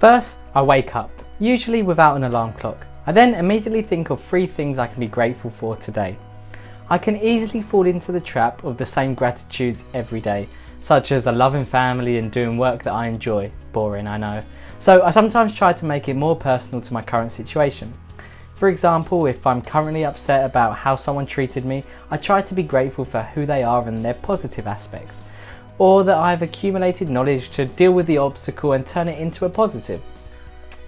First, I wake up, usually without an alarm clock. I then immediately think of 3 things I can be grateful for today. I can easily fall into the trap of the same gratitudes every day, such as a loving family and doing work that I enjoy. Boring, I know. So I sometimes try to make it more personal to my current situation. For example, if I'm currently upset about how someone treated me, I try to be grateful for who they are and their positive aspects, or that I've accumulated knowledge to deal with the obstacle and turn it into a positive.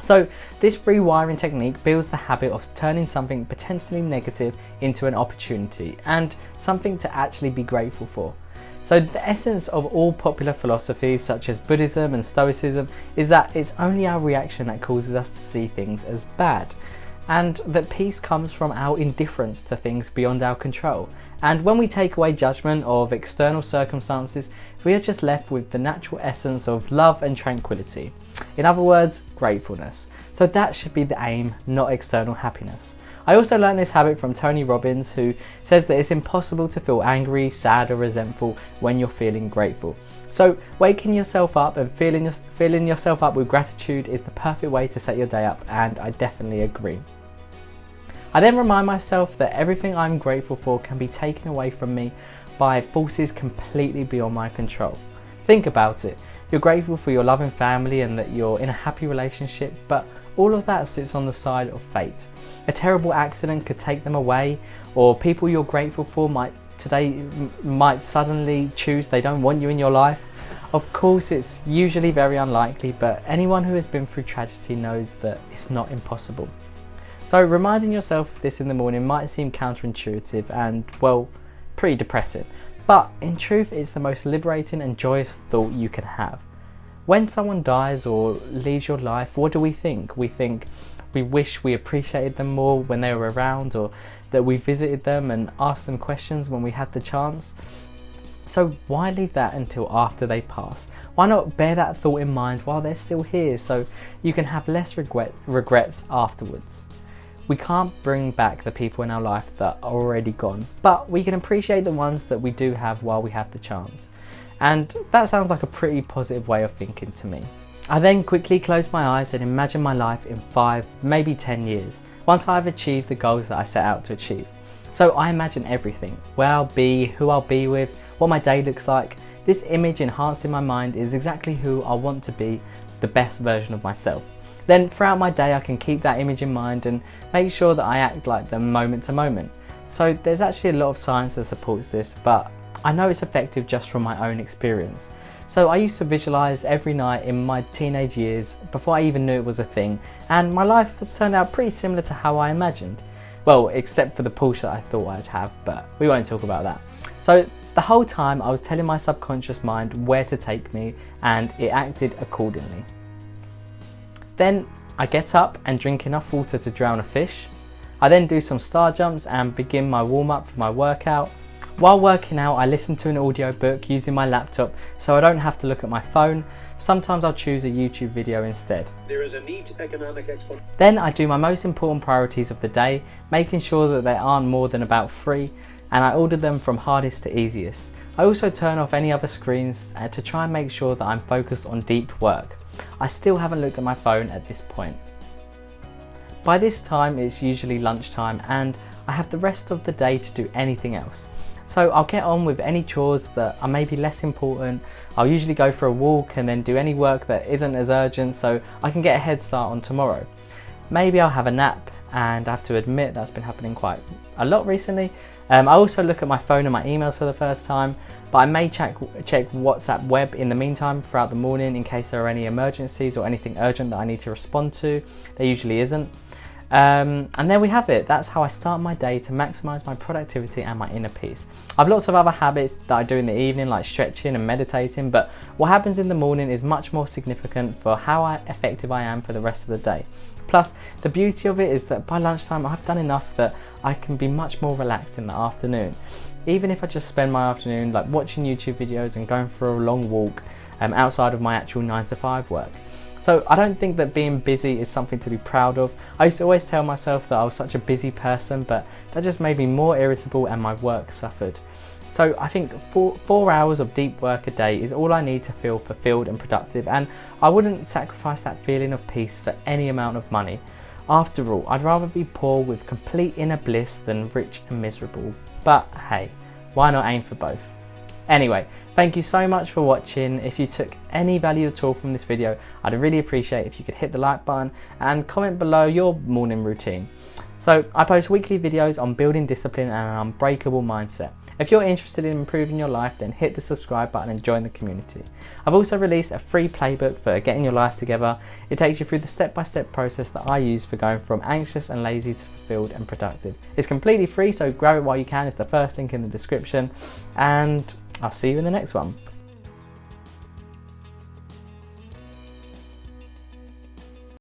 So this rewiring technique builds the habit of turning something potentially negative into an opportunity and something to actually be grateful for. So the essence of all popular philosophies such as Buddhism and Stoicism is that it's only our reaction that causes us to see things as bad, and that peace comes from our indifference to things beyond our control. And when we take away judgment of external circumstances, we are just left with the natural essence of love and tranquility. In other words, gratefulness. So that should be the aim, not external happiness. I also learned this habit from Tony Robbins, who says that it's impossible to feel angry, sad or resentful when you're feeling grateful. So waking yourself up and filling yourself up with gratitude is the perfect way to set your day up, and I definitely agree. I then remind myself that everything I'm grateful for can be taken away from me by forces completely beyond my control. Think about it. You're grateful for your loving family and that you're in a happy relationship, but all of that sits on the side of fate. A terrible accident could take them away, or people you're grateful for might suddenly choose they don't want you in your life. Of course, it's usually very unlikely, but anyone who has been through tragedy knows that it's not impossible. So reminding yourself of this in the morning might seem counterintuitive and, well, pretty depressing, but in truth it's the most liberating and joyous thought you can have. When someone dies or leaves your life, what do we think? We wish we appreciated them more when they were around, or that we visited them and asked them questions when we had the chance. So why leave that until after they pass? Why not bear that thought in mind while they're still here, so you can have less regrets afterwards? We can't bring back the people in our life that are already gone, but we can appreciate the ones that we do have while we have the chance. And that sounds like a pretty positive way of thinking to me. I then quickly close my eyes and imagine my life in 5, maybe 10 years, once I've achieved the goals that I set out to achieve. So I imagine everything, where I'll be, who I'll be with, what my day looks like. This image enhanced in my mind is exactly who I want to be, the best version of myself. Then throughout my day I can keep that image in mind and make sure that I act like them moment to moment. So there's actually a lot of science that supports this, but I know it's effective just from my own experience. So I used to visualise every night in my teenage years before I even knew it was a thing, and my life has turned out pretty similar to how I imagined. Well, except for the Porsche that I thought I'd have, but we won't talk about that. So the whole time I was telling my subconscious mind where to take me, and it acted accordingly. Then I get up and drink enough water to drown a fish. I then do some star jumps and begin my warm-up for my workout. While working out, I listen to an audiobook using my laptop so I don't have to look at my phone. Sometimes I'll choose a YouTube video instead. There is a neat economic explanation. Then I do my most important priorities of the day, making sure that there aren't more than about 3, and I order them from hardest to easiest. I also turn off any other screens to try and make sure that I'm focused on deep work. I still haven't looked at my phone at this point. By this time it's usually lunchtime and I have the rest of the day to do anything else. So I'll get on with any chores that are maybe less important. I'll usually go for a walk and then do any work that isn't as urgent so I can get a head start on tomorrow. Maybe I'll have a nap, and I have to admit that's been happening quite a lot recently. I also look at my phone and my emails for the first time, but I may check WhatsApp web in the meantime throughout the morning in case there are any emergencies or anything urgent that I need to respond to. There usually isn't. And there we have it. That's how I start my day to maximize my productivity and my inner peace. I've lots of other habits that I do in the evening, like stretching and meditating, but what happens in the morning is much more significant for how effective I am for the rest of the day. Plus, the beauty of it is that by lunchtime I've done enough that I can be much more relaxed in the afternoon. Even if I just spend my afternoon like watching YouTube videos and going for a long walk outside of my actual 9 to 5 work. So I don't think that being busy is something to be proud of. I used to always tell myself that I was such a busy person, but that just made me more irritable and my work suffered. So I think 4 hours of deep work a day is all I need to feel fulfilled and productive, and I wouldn't sacrifice that feeling of peace for any amount of money. After all, I'd rather be poor with complete inner bliss than rich and miserable. But hey, why not aim for both? Anyway, thank you so much for watching. If you took any value at all from this video, I'd really appreciate if you could hit the like button and comment below your morning routine. So I post weekly videos on building discipline and an unbreakable mindset. If you're interested in improving your life, then hit the subscribe button and join the community. I've also released a free playbook for getting your life together. It takes you through the step-by-step process that I use for going from anxious and lazy to fulfilled and productive. It's completely free, so grab it while you can. It's the first link in the description, and I'll see you in the next one.